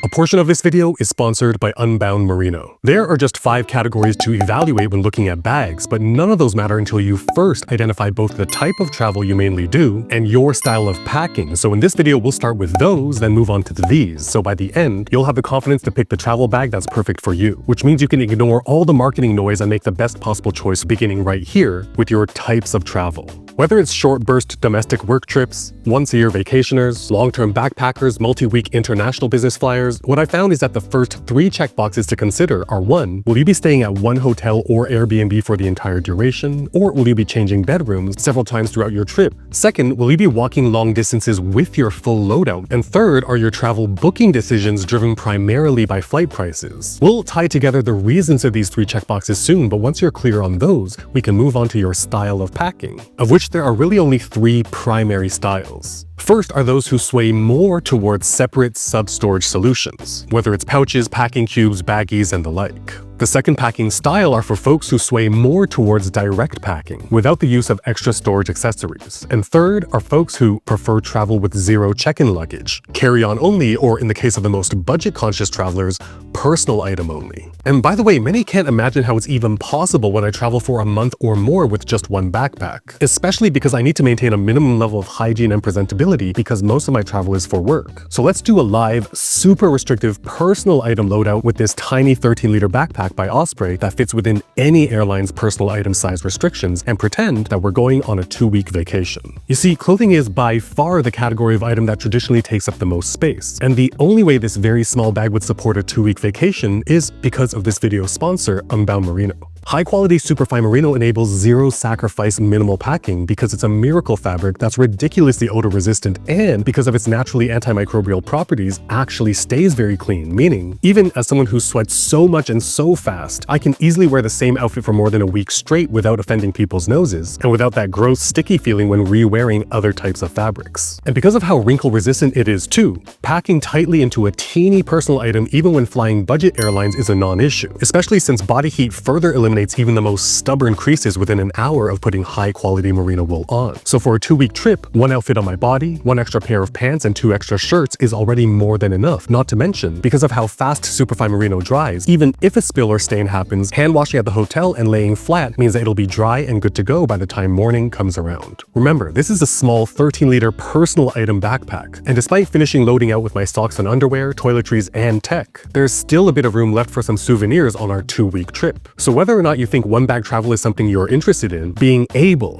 A portion of this video is sponsored by Unbound Merino. There are just 5 categories to evaluate when looking at bags, but none of those matter until you first identify both the type of travel you mainly do and your style of packing. So in this video, we'll start with those, then move on to these. So by the end, you'll have the confidence to pick the travel bag that's perfect for you, which means you can ignore all the marketing noise and make the best possible choice beginning right here with your types of travel. Whether it's short burst domestic work trips, once-a-year vacationers, long-term backpackers, multi-week international business flyers, what I found is that the first 3 checkboxes to consider are 1. Will you be staying at one hotel or Airbnb for the entire duration? Or will you be changing bedrooms several times throughout your trip? 2nd, will you be walking long distances with your full loadout? And 3rd, are your travel booking decisions driven primarily by flight prices? We'll tie together the reasons of these 3 checkboxes soon, but once you're clear on those, we can move on to your style of packing, of which there are really only 3 primary styles. First are those who sway more towards separate sub-storage solutions, whether it's pouches, packing cubes, baggies, and the like. The second packing style are for folks who sway more towards direct packing, without the use of extra storage accessories. And third are folks who prefer travel with 0 check-in luggage, carry-on only, or in the case of the most budget-conscious travelers, personal item only. And by the way, many can't imagine how it's even possible when I travel for a month or more with just one backpack, especially because I need to maintain a minimum level of hygiene and presentability because most of my travel is for work. So let's do a live, super restrictive personal item loadout with this tiny 13-liter backpack by Osprey that fits within any airline's personal item size restrictions and pretend that we're going on a 2-week vacation. You see, clothing is by far the category of item that traditionally takes up the most space, and the only way this very small bag would support a 2-week vacation is because of this video's sponsor, Unbound Merino. High-quality superfine merino enables zero-sacrifice minimal packing because it's a miracle fabric that's ridiculously odor-resistant and, because of its naturally antimicrobial properties, actually stays very clean, meaning, even as someone who sweats so much and so fast, I can easily wear the same outfit for more than a week straight without offending people's noses, and without that gross, sticky feeling when re-wearing other types of fabrics. And because of how wrinkle-resistant it is too, packing tightly into a teeny personal item even when flying budget airlines is a non-issue, especially since body heat further eliminates even the most stubborn creases within an hour of putting high-quality merino wool on. So for a 2-week trip, 1 outfit on my body, 1 extra pair of pants, and 2 extra shirts is already more than enough, not to mention, because of how fast superfine merino dries, even if a spill or stain happens, hand washing at the hotel and laying flat means that it'll be dry and good to go by the time morning comes around. Remember, this is a small 13-liter personal item backpack, and despite finishing loading out with my socks and underwear, toiletries, and tech, there's still a bit of room left for some souvenirs on our 2-week trip. So whether or not you think one-bag travel is something you're interested in,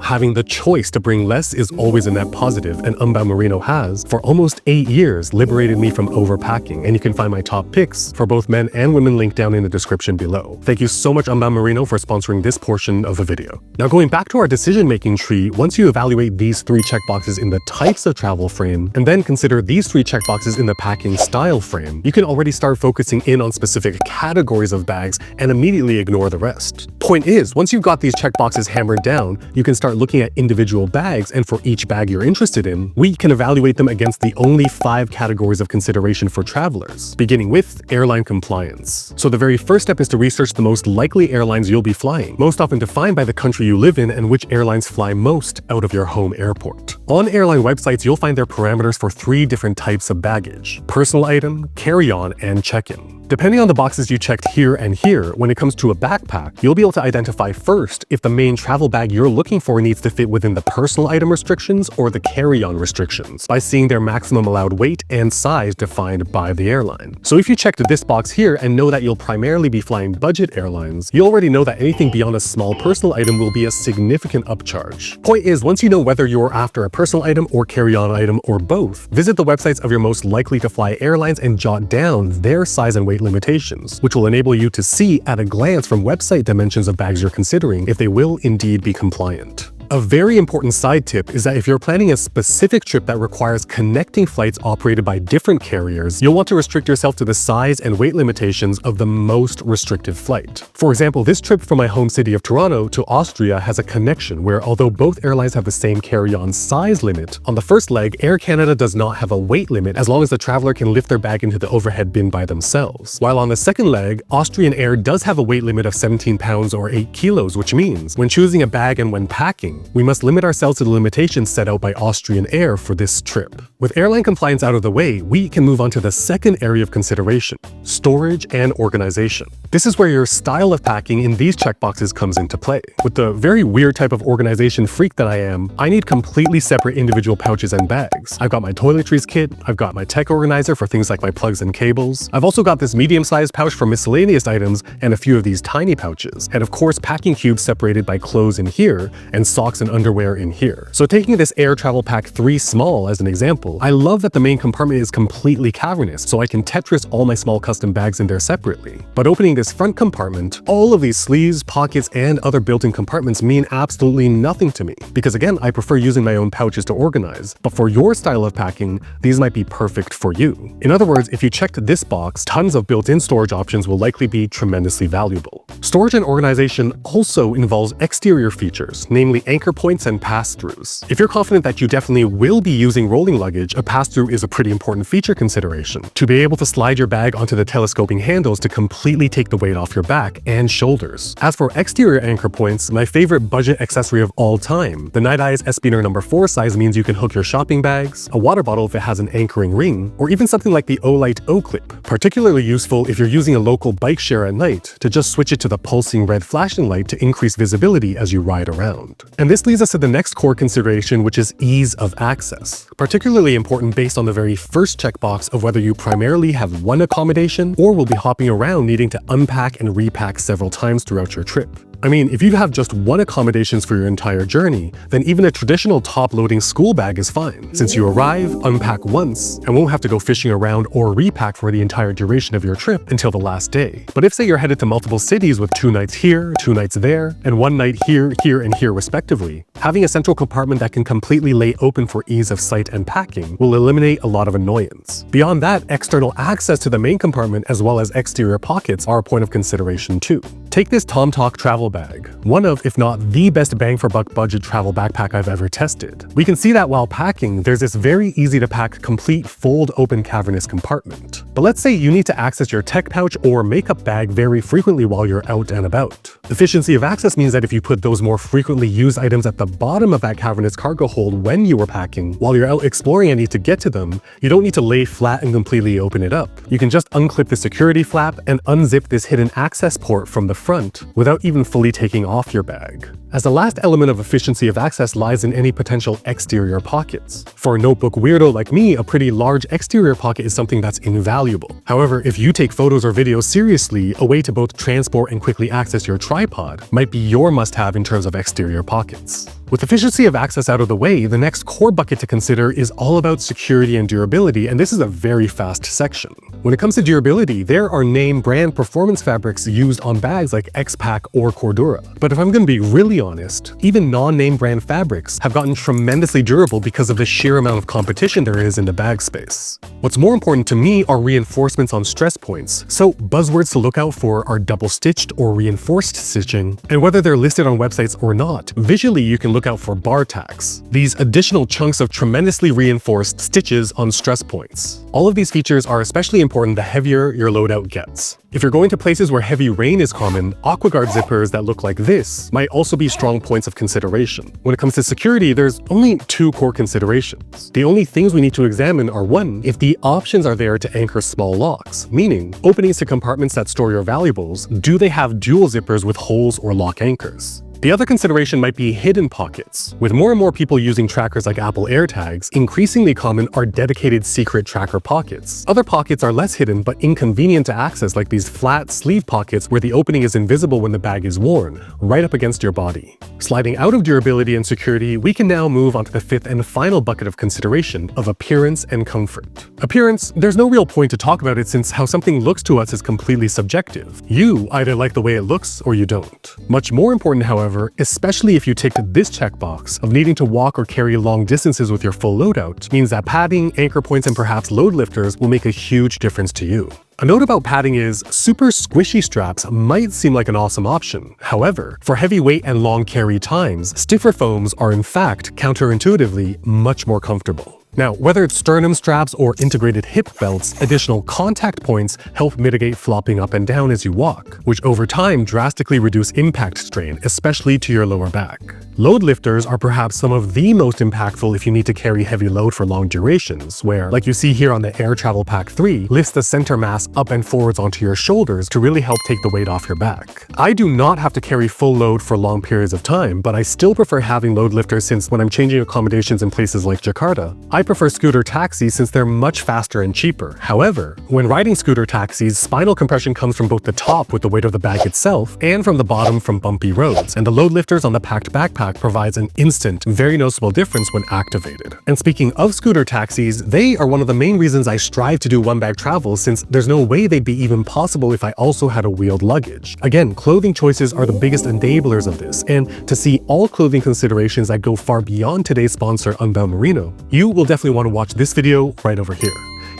having the choice to bring less is always a net positive, and Unbound Merino has, for almost 8 years, liberated me from overpacking, and you can find my top picks for both men and women linked down in the description below. Thank you so much, Unbound Merino, for sponsoring this portion of the video. Now going back to our decision-making tree, once you evaluate these 3 checkboxes in the types of travel frame, and then consider these 3 checkboxes in the packing style frame, you can already start focusing in on specific categories of bags and immediately ignore the rest. Point is, once you've got these checkboxes hammered down, you can start looking at individual bags, and for each bag you're interested in, we can evaluate them against the only 5 categories of consideration for travelers, beginning with airline compliance. So the very first step is to research the most likely airlines you'll be flying, most often defined by the country you live in and which airlines fly most out of your home airport. On airline websites, you'll find their parameters for 3 different types of baggage: personal item, carry-on, and check-in. Depending on the boxes you checked here and here, when it comes to a backpack, you'll be able to identify first if the main travel bag you're looking for needs to fit within the personal item restrictions or the carry-on restrictions by seeing their maximum allowed weight and size defined by the airline. So if you checked this box here and know that you'll primarily be flying budget airlines, you already know that anything beyond a small personal item will be a significant upcharge. Point is, once you know whether you're after a personal item or carry-on item or both, visit the websites of your most likely to fly airlines and jot down their size and weight limitations, which will enable you to see at a glance from website dimensions of bags you're considering if they will indeed be compliant. A very important side tip is that if you're planning a specific trip that requires connecting flights operated by different carriers, you'll want to restrict yourself to the size and weight limitations of the most restrictive flight. For example, this trip from my home city of Toronto to Austria has a connection where, although both airlines have the same carry-on size limit, on the first leg, Air Canada does not have a weight limit as long as the traveler can lift their bag into the overhead bin by themselves. While on the second leg, Austrian Air does have a weight limit of 17 pounds or 8 kilos, which means when choosing a bag and when packing, packing, we must limit ourselves to the limitations set out by Austrian Air for this trip. With airline compliance out of the way, we can move on to the second area of consideration: storage and organization. This is where your style of packing in these checkboxes comes into play. With the very weird type of organization freak that I am, I need completely separate individual pouches and bags. I've got my toiletries kit, I've got my tech organizer for things like my plugs and cables, I've also got this medium-sized pouch for miscellaneous items and a few of these tiny pouches, and of course packing cubes separated by clothes in here and socks and underwear in here. So taking this Air Travel Pack 3 Small as an example, I love that the main compartment is completely cavernous, so I can Tetris all my small custom bags in there separately. But opening this front compartment, all of these sleeves, pockets, and other built-in compartments mean absolutely nothing to me, because again, I prefer using my own pouches to organize, but for your style of packing, these might be perfect for you. In other words, if you checked this box, tons of built-in storage options will likely be tremendously valuable. Storage and organization also involves exterior features, namely anchor points and pass-throughs. If you're confident that you definitely will be using rolling luggage, a pass-through is a pretty important feature consideration. To be able to slide your bag onto the telescoping handles to completely take the weight off your back and shoulders. As for exterior anchor points, my favorite budget accessory of all time, the Night Eyes Espioneur No. 4 size means you can hook your shopping bags, a water bottle if it has an anchoring ring, or even something like the Olight O-Clip. Particularly useful if you're using a local bike share at night to just switch it to the pulsing red flashing light to increase visibility as you ride around. And this leads us to the next core consideration, which is ease of access. Particularly important based on the very first checkbox of whether you primarily have one accommodation or will be hopping around needing to unpack and repack several times throughout your trip. I mean, if you have just one accommodations for your entire journey, then even a traditional top-loading school bag is fine, since you arrive, unpack once, and won't have to go fishing around or repack for the entire duration of your trip until the last day. But if say you're headed to multiple cities with 2 nights here, 2 nights there, and 1 night here, here, and here respectively, having a central compartment that can completely lay open for ease of sight and packing will eliminate a lot of annoyance. Beyond that, external access to the main compartment as well as exterior pockets are a point of consideration too. Take this TomTalk travel bag, one of, if not the best bang for buck budget travel backpack I've ever tested. We can see that while packing, there's this very easy to pack complete fold open cavernous compartment. But let's say you need to access your tech pouch or makeup bag very frequently while you're out and about. Efficiency of access means that if you put those more frequently used items at the bottom of that cavernous cargo hold when you were packing, while you're out exploring and need to get to them, you don't need to lay flat and completely open it up. You can just unclip the security flap and unzip this hidden access port from the front without even fully taking off your bag. As the last element of efficiency of access lies in any potential exterior pockets. For a notebook weirdo like me, a pretty large exterior pocket is something that's invaluable. However, if you take photos or videos seriously, a way to both transport and quickly access your tripod might be your must-have in terms of exterior pockets. With efficiency of access out of the way, the next core bucket to consider is all about security and durability, and this is a very fast section. When it comes to durability, there are name brand performance fabrics used on bags like X-Pack or Cordura. But if I'm going to be really honest, even non-name brand fabrics have gotten tremendously durable because of the sheer amount of competition there is in the bag space. What's more important to me are reinforcements on stress points, so buzzwords to look out for are double-stitched or reinforced stitching, and whether they're listed on websites or not, visually you can look out for bar tacks, these additional chunks of tremendously reinforced stitches on stress points. All of these features are especially important the heavier your loadout gets. If you're going to places where heavy rain is common, AquaGuard zippers that look like this might also be strong points of consideration. When it comes to security, there's only 2 core considerations. The only things we need to examine are 1, if the options are there to anchor small locks, meaning openings to compartments that store your valuables, do they have dual zippers with holes or lock anchors? The other consideration might be hidden pockets. With more and more people using trackers like Apple AirTags, increasingly common are dedicated secret tracker pockets. Other pockets are less hidden but inconvenient to access, like these flat sleeve pockets where the opening is invisible when the bag is worn, right up against your body. Sliding out of durability and security, we can now move on to the 5th and final bucket of consideration of appearance and comfort. Appearance, there's no real point to talk about it since how something looks to us is completely subjective. You either like the way it looks or you don't. Much more important, however, especially if you ticked this checkbox of needing to walk or carry long distances with your full loadout, means that padding, anchor points, and perhaps load lifters will make a huge difference to you. A note about padding is, super squishy straps might seem like an awesome option. However, for heavy weight and long carry times, stiffer foams are in fact, counterintuitively, much more comfortable. Now, whether it's sternum straps or integrated hip belts, additional contact points help mitigate flopping up and down as you walk, which over time drastically reduce impact strain, especially to your lower back. Load lifters are perhaps some of the most impactful if you need to carry heavy load for long durations, where, like you see here on the Air Travel Pack 3, lifts the center mass up and forwards onto your shoulders to really help take the weight off your back. I do not have to carry full load for long periods of time, but I still prefer having load lifters since when I'm changing accommodations in places like Jakarta, I prefer scooter taxis since they're much faster and cheaper. However, when riding scooter taxis, spinal compression comes from both the top with the weight of the bag itself and from the bottom from bumpy roads, and the load lifters on the packed backpack provides an instant, very noticeable difference when activated. And speaking of scooter taxis, they are one of the main reasons I strive to do one-bag travel since there's no way they'd be even possible if I also had a wheeled luggage. Again, clothing choices are the biggest enablers of this, and to see all clothing considerations that go far beyond today's sponsor, Unbound Merino, you will definitely want to watch this video right over here.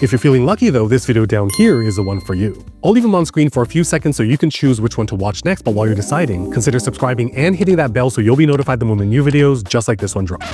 If you're feeling lucky though, this video down here is the one for you. I'll leave them on screen for a few seconds so you can choose which one to watch next, but while you're deciding, consider subscribing and hitting that bell so you'll be notified the moment new videos just like this one drops.